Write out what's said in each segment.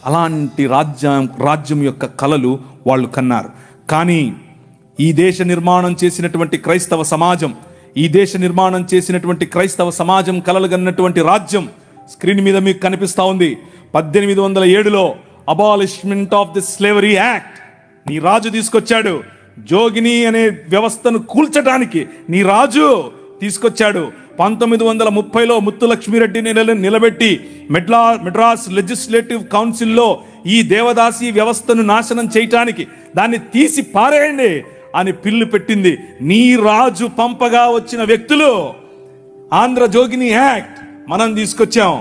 అలాంటి రాజ్యం యొక్క కలలు వాళ్ళు కన్నారు. కానీ ఈ దేశ నిర్మాణం చేసినటువంటి క్రైస్తవ సమాజం, ఈ దేశ నిర్మాణం చేసినటువంటి క్రైస్తవ సమాజం కలలు కన్నటువంటి రాజ్యం స్క్రీన్ మీద మీకు కనిపిస్తూ ఉంది. 1807లో abolishment of the slavery act నీ రాజు తీసుకొచ్చాడు. జోగిని అనే వ్యవస్థను కూల్చడానికి నీ రాజు తీసుకొచ్చాడు. 1930లో ముత్తులక్ష్మిరెడ్డిని నిలబెట్టి మెడ్రాస్ లెజిస్లేటివ్ కౌన్సిల్లో ఈ దేవదాసి వ్యవస్థను నాశనం చేయటానికి, దాన్ని తీసి పారేయండి అని పిల్లు పెట్టింది. నీ రాజు పంపగా వచ్చిన వ్యక్తులు ఆంధ్ర జోగిని యాక్ట్ మనం తీసుకొచ్చాం.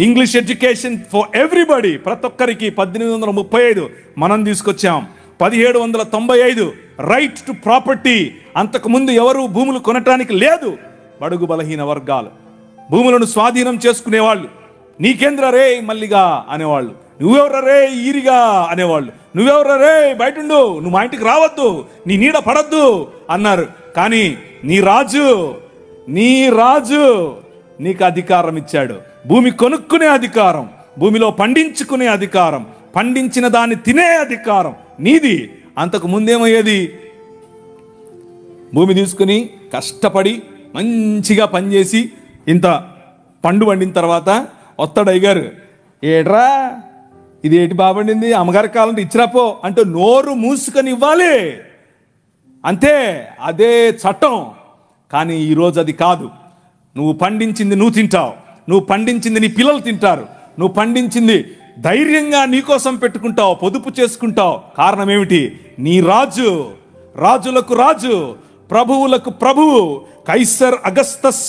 ఇంగ్లీష్ ఎడ్యుకేషన్ ఫర్ ఎవ్రీబడి, ప్రతి ఒక్కరికి 1835 మనం తీసుకొచ్చాం. 1795 రైట్ టు ప్రాపర్టీ, అంతకుముందు ఎవరు భూములు కొనటానికి లేదు. బడుగు బలహీన వర్గాలు భూములను స్వాధీనం చేసుకునేవాళ్ళు. నీకేంద్ర రే మల్లిగా అనేవాళ్ళు, నువ్వెవర రే ఈరిగా అనేవాళ్ళు, నువ్వెవర రే బయటుండు, నువ్వు మా ఇంటికి రావద్దు, నీ నీడ పడద్దు అన్నారు. కానీ నీ రాజు నీకు అధికారం ఇచ్చాడు. భూమి కొనుక్కునే అధికారం, భూమిలో పండించుకునే అధికారం, పండించిన దాన్ని తినే అధికారం నీది. అంతకు ముందేమయ్యేది, భూమి తీసుకుని కష్టపడి మంచిగా పనిచేసి ఇంత పండు పండిన తర్వాత ఒత్తడయ్యారు, ఏట్రా ఇది ఏటి బాబండింది, అమ్మగారి కాలంటే ఇచ్చిరాపో అంటే నోరు మూసుకొని ఇవ్వాలి అంతే. అదే చట్టం. కానీ ఈరోజు అది కాదు. నువ్వు పండించింది నువ్వు తింటావు, నువ్వు పండించింది నీ పిల్లలు తింటారు, నువ్వు పండించింది ధైర్యంగా నీకోసం పెట్టుకుంటావు, పొదుపు చేసుకుంటావు. కారణం ఏమిటి? నీ రాజు, రాజులకు రాజు, ప్రభువులకు ప్రభువు, కైసర్ అగస్తస్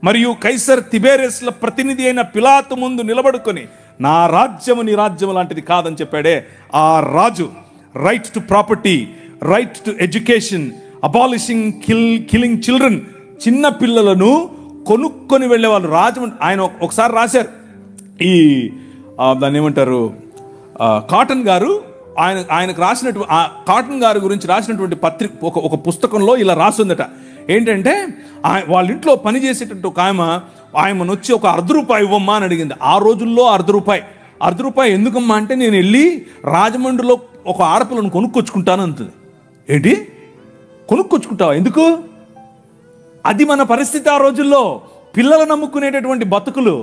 మరియు కైసర్ తిబేరియస్ల ప్రతినిధి అయిన పిలాతు ముందు నిలబడుకొని నా రాజ్యము నీ రాజ్యము లాంటిది కాదని చెప్పాడే ఆ రాజు. Right to property, right to education, abolishing killing children, చిన్న పిల్లలను కొనుక్కొని వెళ్ళేవాళ్ళు. రాజమండ్రి ఆయన ఒకసారి రాశారు, ఈ దాన్ని ఏమంటారు, కాటన్ గారు ఆయనకు రాసినటువంటి కాటన్ గారి గురించి రాసినటువంటి ఒక పుస్తకంలో ఇలా రాసిందట. ఏంటంటే వాళ్ళ ఇంట్లో పనిచేసేటట్టు ఒక ఆయమను వచ్చి ఒక ₹1 ఇవ్వమ్మా అని అడిగింది. ఆ రోజుల్లో ₹1 ఎందుకమ్మా అంటే, నేను వెళ్ళి రాజమండ్రిలో ఒక ఆడపిల్లను కొనుక్కొచ్చుకుంటాను అంటుంది. ఏంటి కొనుక్కొచ్చుకుంటావా? ఎందుకు? అది మన పరిస్థితి ఆ రోజుల్లో. పిల్లలు నమ్ముకునేటటువంటి బతుకులు,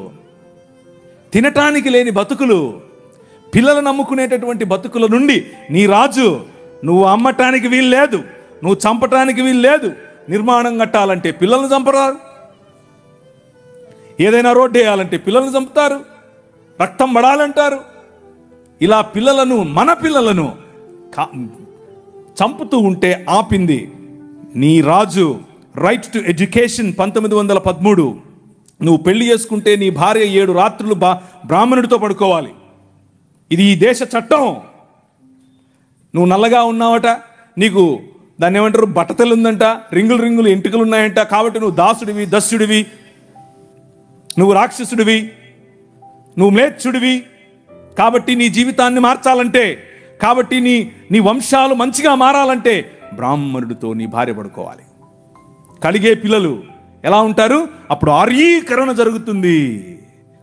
తినటానికి లేని బతుకులు, పిల్లలు నమ్ముకునేటటువంటి బతుకుల నుండి నీ రాజు, నువ్వు అమ్మటానికి వీలు లేదు, నువ్వు చంపటానికి వీలు లేదు. నిర్మాణం కట్టాలంటే పిల్లల్ని చంపరారు, ఏదైనా రోడ్డు వేయాలంటే పిల్లల్ని చంపుతారు, రక్తం పడాలంటారు. ఇలా పిల్లలను, మన పిల్లలను చంపుతూ ఉంటే ఆపింది నీ రాజు. రైట్ టు ఎడ్యుకేషన్ 1913, నువ్వు పెళ్లి చేసుకుంటే నీ భార్య 7 రాత్రులు బ్రాహ్మణుడితో పడుకోవాలి. ఇది ఈ దేశ చట్టం. నువ్వు నల్లగా ఉన్నావట, నీకు దాన్ని ఏమంటారు బట్టతలు ఉందంట, రింగులు ఎంటుకలు ఉన్నాయంట, కాబట్టి నువ్వు దాసుడివి, దస్యుడివి, నువ్వు రాక్షసుడివి, నువ్వు మ్లేచ్చుడివి. కాబట్టి నీ జీవితాన్ని మార్చాలంటే, కాబట్టి నీ వంశాలు మంచిగా మారాలంటే బ్రాహ్మణుడితో నీ భార్య పడుకోవాలి. కలిగే పిల్లలు ఎలా ఉంటారు? అప్పుడు ఆర్యీకరణ జరుగుతుంది.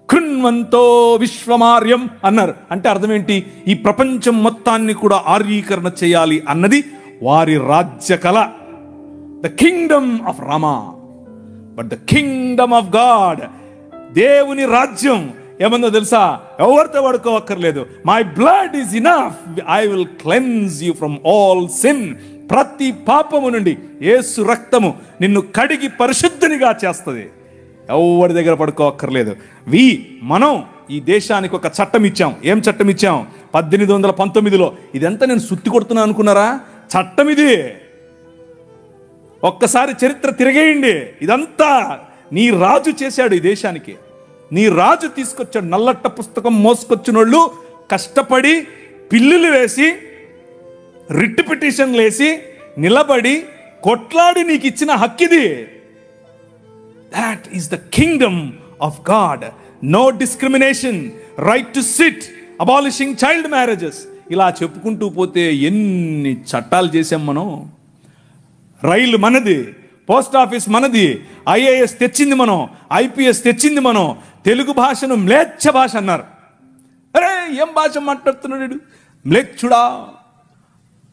కృణ్వంతో విశ్వమార్యం అన్నారు. అంటే అర్థం ఏంటి? ఈ ప్రపంచం మొత్తాన్ని కూడా ఆర్యీకరణ చేయాలి అన్నది వారి రాజ్య కళ. The kingdom of Rama, but the kingdom of God, దేవుని రాజ్యం ఏమందో తెలుసా? ఎవరితో పడుకోవక్కర్లేదు. My blood is enough, I will cleanse you from all sin. ప్రతి పాపము నుండి యేసు రక్తము నిన్ను కడిగి పరిశుద్ధునిగా చేస్తుంది. ఎవరి దగ్గర పడుకోవక్కర్లేదు. మనం ఈ దేశానికి ఒక చట్టం ఇచ్చాం. ఏం చట్టం ఇచ్చాం? 1819లో. ఇదంతా నేను సుత్తి కొడుతున్నా అనుకున్నారా? చట్టం ఇది. ఒక్కసారి చరిత్ర తిరగేయండి. ఇదంతా నీ రాజు చేశాడు ఈ దేశానికి. నీ రాజు తీసుకొచ్చాడు. నల్లట్ట పుస్తకం మోసుకొచ్చినోళ్ళు కష్టపడి పిల్లులు వేసి, రిట్ పిటిషన్లు వేసి, నిలబడి కొట్లాడి నీకు ఇచ్చిన హక్కిది. That is the kingdom of God. No discrimination, right to sit, abolishing child marriages. ఇలా చెప్పుకుంటూ పోతే ఎన్ని చట్టాలు చేసాం మనం. రైలు మనది, పోస్ట్ ఆఫీస్ మనది, ఐఏఎస్ తెచ్చింది మనం, ఐపీఎస్ తెచ్చింది మనం. తెలుగు భాషను మ్లేచ్ఛ భాష అన్నారు. అరే ఏం భాష మాట్లాడుతున్నాడు మ్లేచ్చుడా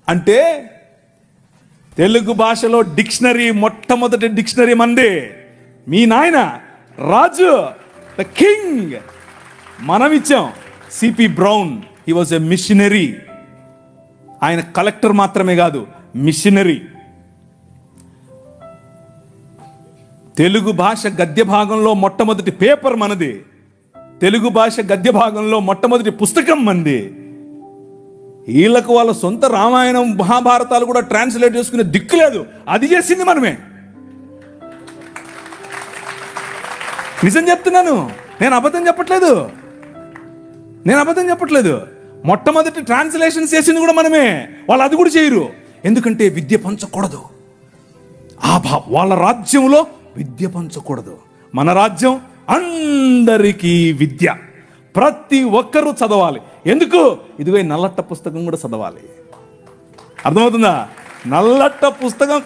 అంటే, తెలుగు భాషలో డిక్షనరీ, మొట్టమొదటి డిక్షనరీ మంది మీ నాయన రాజు, ద కింగ్. మనం ఇచ్చాం. CP brown, he was a machinery. ఆయన కలెక్టర్ మాత్రమే కాదు, మిషనరీ. తెలుగు భాష గద్య భాగంలో మొట్టమొదటి పేపర్ మనది. తెలుగు భాష గద్య భాగంలో మొట్టమొదటి పుస్తకం మనది. వీళ్ళకు వాళ్ళ సొంత రామాయణం మహాభారతాలు కూడా ట్రాన్స్లేట్ చేసుకునే దిక్కు లేదు. అది చేసింది మనమే. నిజం చెప్తున్నాను, నేను అబద్ధం చెప్పట్లేదు. మొట్టమొదటి ట్రాన్స్లేషన్ చేసింది కూడా మనమే. వాళ్ళు అది కూడా చేయరు. ఎందుకంటే విద్య పంచకూడదు. వాళ్ళ రాజ్యంలో విద్య పంచకూడదు. మన రాజ్యం అందరికీ విద్య, ప్రతి ఒక్కరూ చదవాలి. ఎందుకు? ఇదిగో నల్లట్ట పుస్తకం కూడా చదవాలి. అర్థమవుతుందా? నల్లట్ట పుస్తకం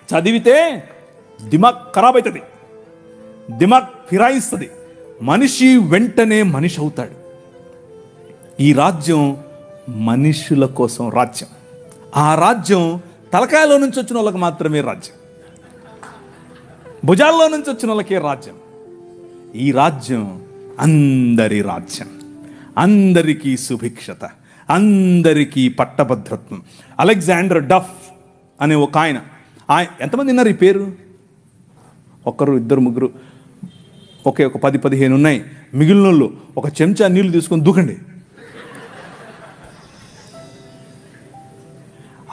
చదివితే దిమాగ్ ఖరాబ్ అవుతుంది, దిమాగ్ ఫిరాయిస్తుంది, మనిషి వెంటనే మనిషి అవుతాడు. ఈ రాజ్యం మనుషుల కోసం రాజ్యం. ఆ రాజ్యం తలకాయలో నుంచి వచ్చిన వాళ్ళకి మాత్రమే రాజ్యం, భుజాల్లో నుంచి వచ్చిన వాళ్ళకే రాజ్యం. ఈ రాజ్యం అందరి రాజ్యం, అందరికీ సుభిక్షత, అందరికీ పట్టభద్రత్వం. అలెగ్జాండర్ డఫ్ అనే ఒక ఆయన, ఎంతమంది ఉన్నారు ఈ పేరు? ఒకరు, ఇద్దరు, ముగ్గురు, ఒకే ఒక 10-15 ఉన్నాయి. మిగిలిన వాళ్ళు ఒక చెంచా నీళ్లు తీసుకొని దూకండి.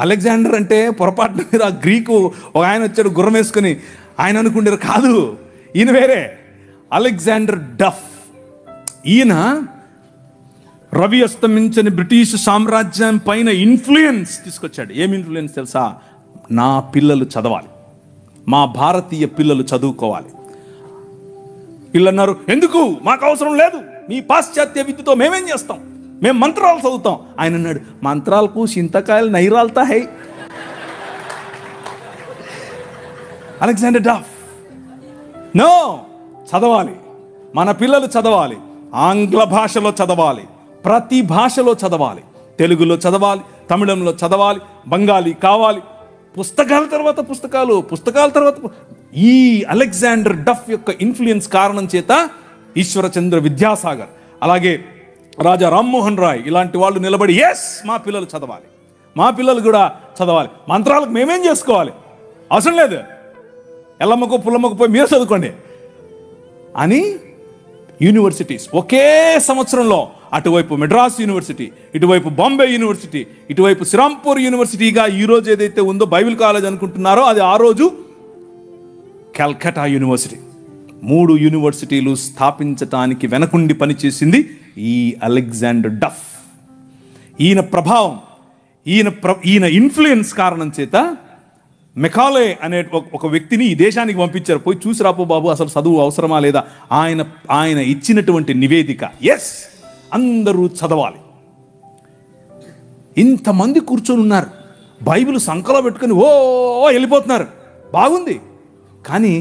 అలెగ్జాండర్ అంటే పొరపాటున మీరు ఆ గ్రీకు ఒక ఆయన వచ్చాడు గుర్రం వేసుకొని, ఆయన అనుకుంటారు కాదు, ఈయన వేరే. అలెగ్జాండర్ డఫ్. ఈయన రవి అస్తమించని బ్రిటిష్ సామ్రాజ్యం పైన ఇన్ఫ్లుయెన్స్ తీసుకొచ్చాడు. ఏం ఇన్ఫ్లుయెన్స్ తెలుసా? నా పిల్లలు చదవాలి, మా భారతీయ పిల్లలు చదువుకోవాలి. వీళ్ళు అన్నారు, ఎందుకు, మాకు అవసరం లేదు, మీ పాశ్చాత్య విద్యతో మేమేం చేస్తాం, మేము మంత్రాలు చదువుతాం. ఆయన అన్నాడు, మంత్రాలకు చింతకాయలు నైరాల్తా హై. అలెగ్జాండర్ డఫ్, నో, చదవాలి, మన పిల్లలు చదవాలి, ఆంగ్ల భాషలో చదవాలి, ప్రతి భాషలో చదవాలి, తెలుగులో చదవాలి, తమిళంలో చదవాలి, బెంగాలీ కావాలి, పుస్తకాల తర్వాత పుస్తకాలు, పుస్తకాల తర్వాత. ఈ అలెగ్జాండర్ డఫ్ యొక్క ఇన్ఫ్లుయెన్స్ కారణం చేత ఈశ్వరచంద్ర విద్యాసాగర్, అలాగే రాజా రామ్మోహన్ రాయ్ ఇలాంటి వాళ్ళు నిలబడి, ఎస్, మా పిల్లలు చదవాలి, మా పిల్లలు కూడా చదవాలి, మంత్రాలకు మేమేం చేసుకోవాలి, అవసరం లేదు, ఎల్లమ్మకు పుల్లమ్మకు పోయి మీరు చదువుకోండి అని యూనివర్సిటీస్ ఒకే సంవత్సరంలో, అటువైపు మెడ్రాస్ యూనివర్సిటీ, ఇటువైపు బాంబే యూనివర్సిటీ, ఇటువైపు శ్రీరాంపూర్ యూనివర్సిటీగా ఈరోజు ఏదైతే ఉందో బైబిల్ కాలేజ్ అనుకుంటున్నారో అది ఆ రోజు కల్కట్టా యూనివర్సిటీ. 3 యూనివర్సిటీలు స్థాపించటానికి వెనకుండి పనిచేసింది ఈ అలెగ్జాండర్ డఫ్. ఈయన ప్రభావం, ఈయన ఇన్ఫ్లుయెన్స్ కారణం చేత మెకాలే అనే ఒక వ్యక్తిని ఈ దేశానికి పంపించారు. పోయి చూసి రాపో బాబు, అసలు చదువు అవసరమా లేదా. ఆయన ఇచ్చినటువంటి నివేదిక, ఎస్, అందరూ చదవాలి. ఇంతమంది కూర్చొని ఉన్నారు, బైబిల్ సంకలో పెట్టుకుని ఓ వెళ్ళిపోతున్నారు, బాగుంది. కానీ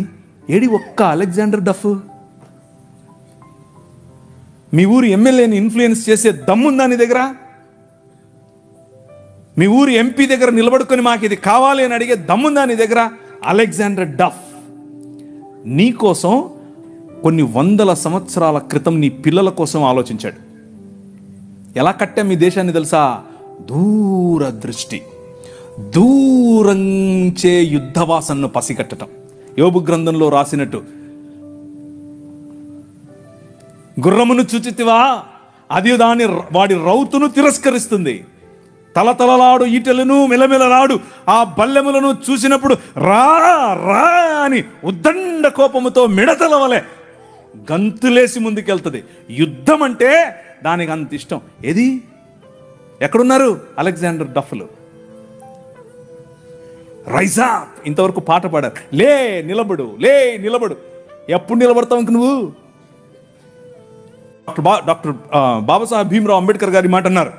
ఏడి ఒక్క అలెగ్జాండర్ డఫ్? మీ ఊరి ఎమ్మెల్యేని ఇన్ఫ్లుయెన్స్ చేసే దమ్ముందా నీ దగ్గర? మీ ఊరి ఎంపీ దగ్గర నిలబడుకొని మాకు ఇది కావాలి అని అడిగే దమ్ముందా నీ దగ్గర? అలెగ్జాండర్ డఫ్ నీ కోసం కొన్ని 100 సంవత్సరాల క్రితం నీ పిల్లల కోసం ఆలోచించాడు. ఎలా కట్టాం మీ దేశాన్ని తెలుసా? దూరదృష్టి, దూరంచే యుద్ధవాసనను పసిగట్టడం. యోబు గ్రంథంలో రాసినట్టు, గుర్రమును చూచితివా, అది వాడి రౌతును తిరస్కరిస్తుంది, తలతలలాడు ఈటెలను మెలమెలలాడు ఆ బల్లెములను చూసినప్పుడు రా రా అని ఉద్దండ కోపముతో మిడతల వలె గంతులేసి ముందుకెళ్తుంది. యుద్ధం అంటే దానికి అంత ఇష్టం. ఏది, ఎక్కడున్నారు అలెగ్జాండర్ డఫ్లు? రైజా ఇంతవరకు పాట పాడారు, లే నిలబడు, లే నిలబడు. ఎప్పుడు నిలబడతావు ఇంక నువ్వు? డాక్టర్ బాబాసాహెబ్ భీమ్రావ్ అంబేద్కర్ గారి మాట అన్నారు.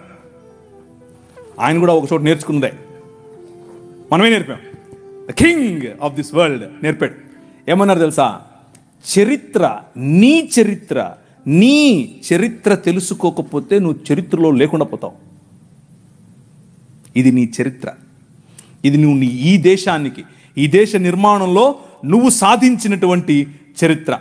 ఆయన కూడా ఒక చోట నేర్చుకుందే, మనమే నేర్పాం. The king of this world నేర్పాడు. ఏమన్నారు తెలుసా? చరిత్ర, నీ చరిత్ర నీ చరిత్ర తెలుసుకోకపోతే నువ్వు చరిత్రలో లేకుండా పోతావు. ఇది నీ చరిత్ర. ఇది నువ్వు ఈ దేశానికి, ఈ దేశ నిర్మాణంలో నువ్వు సాధించినటువంటి చరిత్ర.